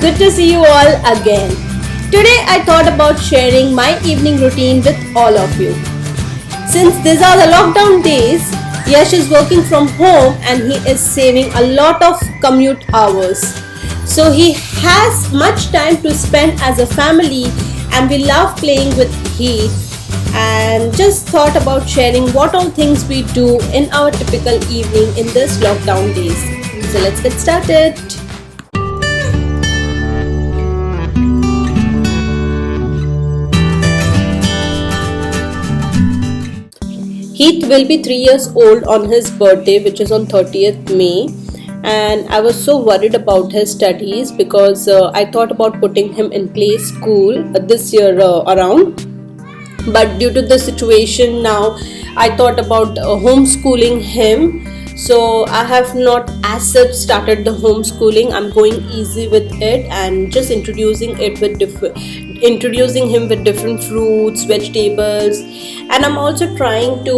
good to see you all again. Today I thought about sharing my evening routine with all of you. Since these are the lockdown days, Yash is working from home and he is saving a lot of commute hours. So he has much time to spend as a family and we love playing with Heath and just thought about sharing what all things we do in our typical evening in this lockdown days. So let's get started. Heath will be 3 years old on his birthday, which is on 30th May, and I was so worried about his studies because I thought about putting him in play school this year around. But due to the situation now, I thought about homeschooling him. So I have not as such started the homeschooling. I'm going easy with it and just introducing him with different fruits, vegetables, and I'm also trying to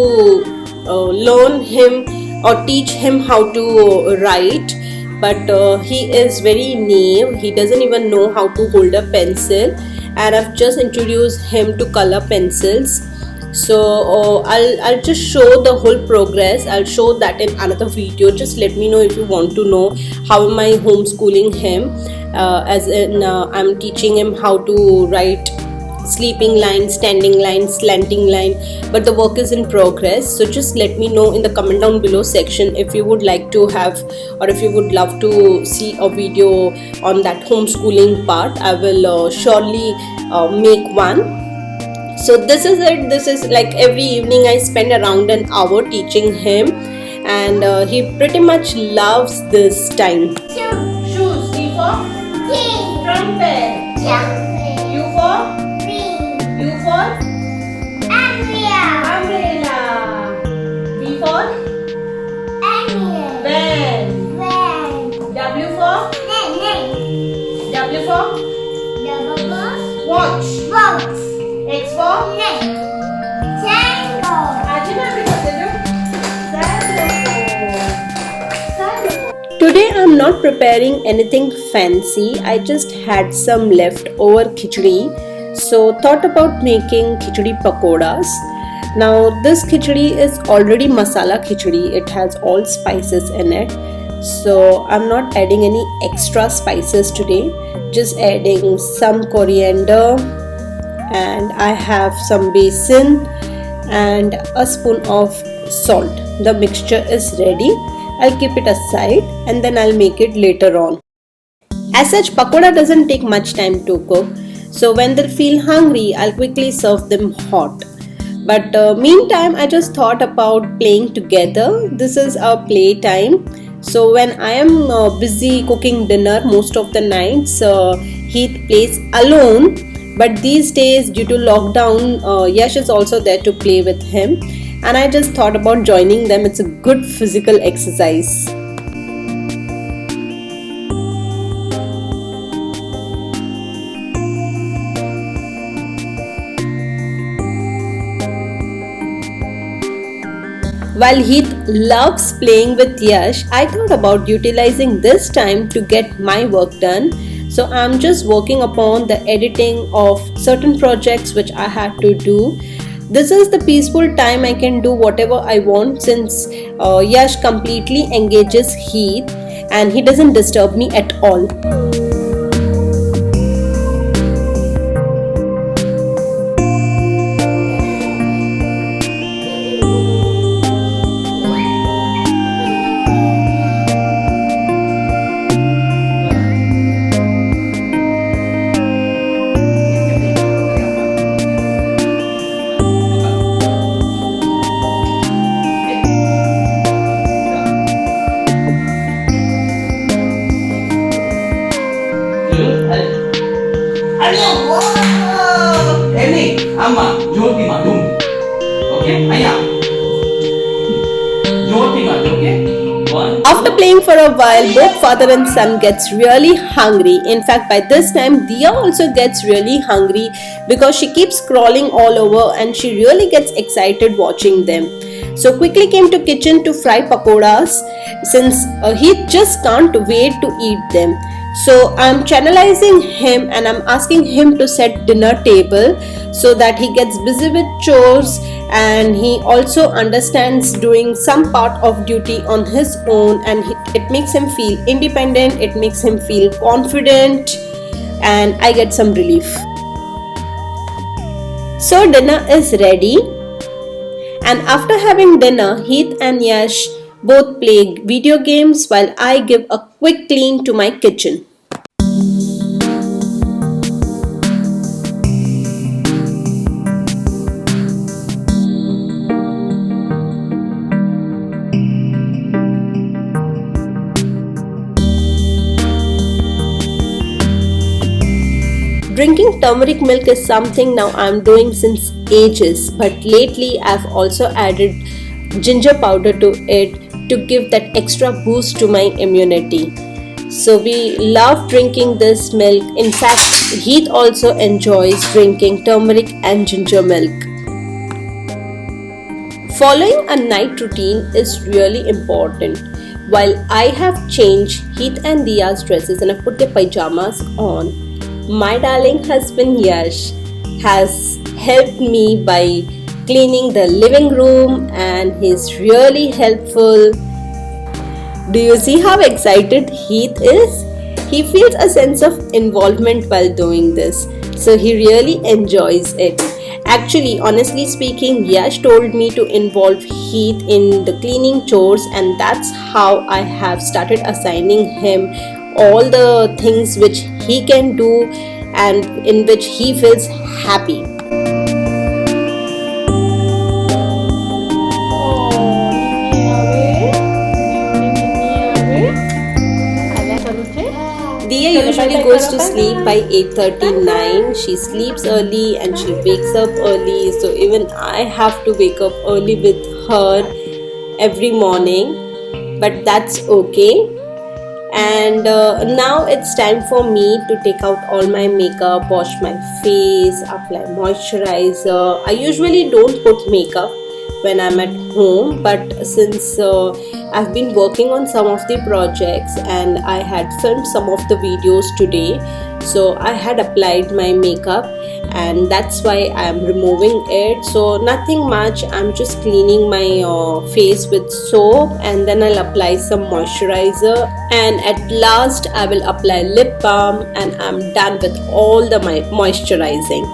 learn him or teach him how to write. But he is very naive. He doesn't even know how to hold a pencil, and I've just introduced him to color pencils. So I'll just show the whole progress. I'll show that in another video. Just let me know if you want to know how am I homeschooling him, as in I'm teaching him how to write sleeping line, standing line, slanting line, but the work is in progress. So just let me know in the comment down below section if you would like to have or if you would love to see a video on that homeschooling part. I will surely make one. So this is it. This is like every evening I spend around an hour teaching him, and he pretty much loves this time. Shoes. D for trumpet. U for U for umbrella. V for van. W for watch. X for Tango. Today I'm not preparing anything fancy. I just had some leftover khichdi, so thought about making khichdi pakoras. Now this khichdi is already masala khichdi. It has all spices in it, so I'm not adding any extra spices today. Just adding some coriander, and I have some besan and a spoon of salt. The mixture is ready. I'll keep it aside and then I'll make it later on. As such, pakoda doesn't take much time to cook, so when they feel hungry, I'll quickly serve them hot. But meantime, I just thought about playing together. This is our play time. So when I am busy cooking dinner most of the nights, Heath plays alone. But these days, due to lockdown, Yash is also there to play with him, and I just thought about joining them. It's a good physical exercise. While Heath loves playing with Yash, I thought about utilizing this time to get my work done. So I'm just working upon the editing of certain projects which I had to do. This is the peaceful time I can do whatever I want, since Yash completely engages Heath and he doesn't disturb me at all. Amma, Jyotima, Dum. Okay, Aya. Jyotima, okay? One. After playing for a while, both father and son gets really hungry. In fact, by this time, Dia also gets really hungry because she keeps crawling all over and she really gets excited watching them. So quickly came to kitchen to fry pakoras since he just can't wait to eat them. So I'm channelizing him and I'm asking him to set dinner table so that he gets busy with chores, and he also understands doing some part of duty on his own, and it makes him feel independent, it makes him feel confident, and I get some relief. So dinner is ready, and after having dinner, Heath and Yash both play video games while I give a quick clean to my kitchen. Drinking turmeric milk is something now I'm doing since ages, but lately I've also added ginger powder to it to give that extra boost to my immunity. So we love drinking this milk. In fact, Heath also enjoys drinking turmeric and ginger milk. Following a night routine is really important. While I have changed Heath and Dia's dresses and I put their pajamas on, my darling husband Yash has helped me by cleaning the living room, and he's really helpful. Do you see how excited Heath is? He feels a sense of involvement while doing this, so he really enjoys it. Actually, honestly speaking, Yash told me to involve Heath in the cleaning chores, and that's how I have started assigning him all the things which he can do and in which he feels happy. Dia usually goes to sleep by 8:39. She sleeps early and she wakes up early, so even I have to wake up early with her every morning, but that's okay. And now it's time for me to take out all my makeup, wash my face, apply moisturizer. I usually don't put makeup when I'm at home, but since I've been working on some of the projects and I had filmed some of the videos today, so I had applied my makeup, and that's why I'm removing it. So nothing much, I'm just cleaning my face with soap, and then I'll apply some moisturizer, and at last I will apply lip balm, and I'm done with all the moisturizing.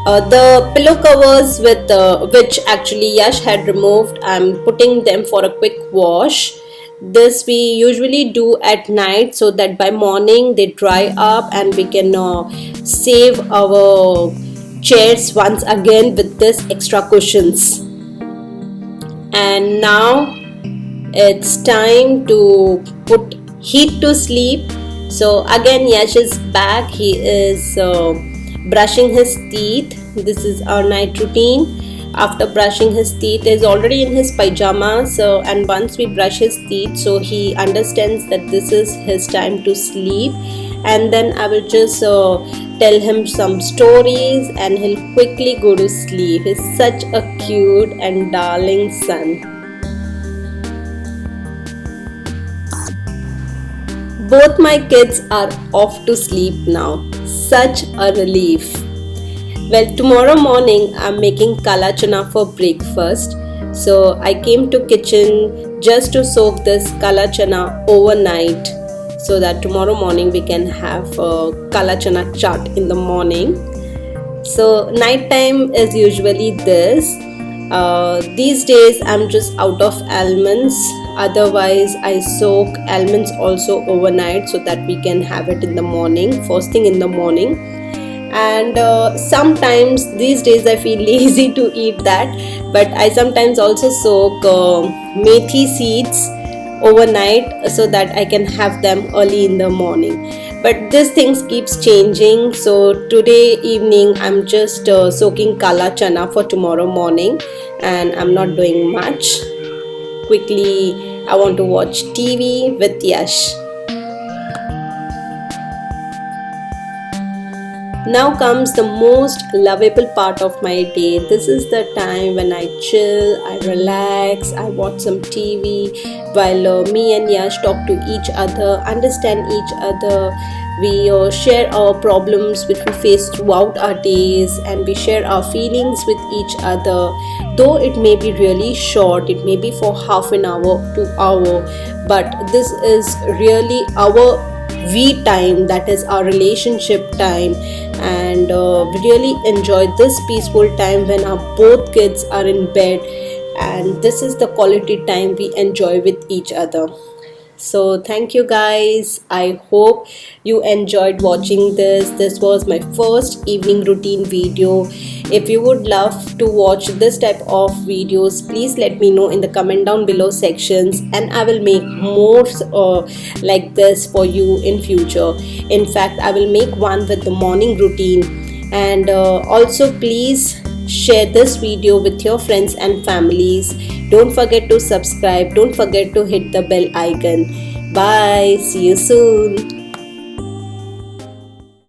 The pillow covers with which actually Yash had removed, I'm putting them for a quick wash. This we usually do at night so that by morning they dry up and we can save our chairs once again with this extra cushions. And now it's time to put Heath to sleep. So again Yash is back. He is brushing his teeth. This is our night routine. After brushing his teeth, he is already in his pajamas, and once we brush his teeth, so he understands that this is his time to sleep, and then I will just tell him some stories and he'll quickly go to sleep. He's such a cute and darling son. Both my kids are off to sleep now. Such a relief. Well, tomorrow morning I'm making kala chana for breakfast. So I came to kitchen just to soak this kala chana overnight so that tomorrow morning we can have kala chana chaat in the morning. So night time is usually this. These days I'm just out of almonds. Otherwise I soak almonds also overnight so that we can have it in the morning, first thing in the morning. And sometimes these days I feel lazy to eat that, but I sometimes also soak methi seeds overnight so that I can have them early in the morning. But this things keeps changing, so today evening I'm just soaking kala chana for tomorrow morning, and I'm not doing much. Quickly I want to watch TV with Yash. Now comes the most lovable part of my day. This is the time when I chill, I relax, I watch some TV while me and Yash talk to each other, understand each other. We share our problems which we face throughout our days, and we share our feelings with each other. Though it may be really short, it may be for half an hour to hour, but this is really our we time, that is our relationship time. And we really enjoy this peaceful time when our both kids are in bed, and this is the quality time we enjoy with each other. So thank you guys, I hope you enjoyed watching this. This was my first evening routine video. If you would love to watch this type of videos, please let me know in the comment down below sections, and I will make more like this for you in future. In fact, I will make one with the morning routine. And also please share this video with your friends and families. Don't forget to subscribe, don't forget to hit the bell icon. Bye, see you soon.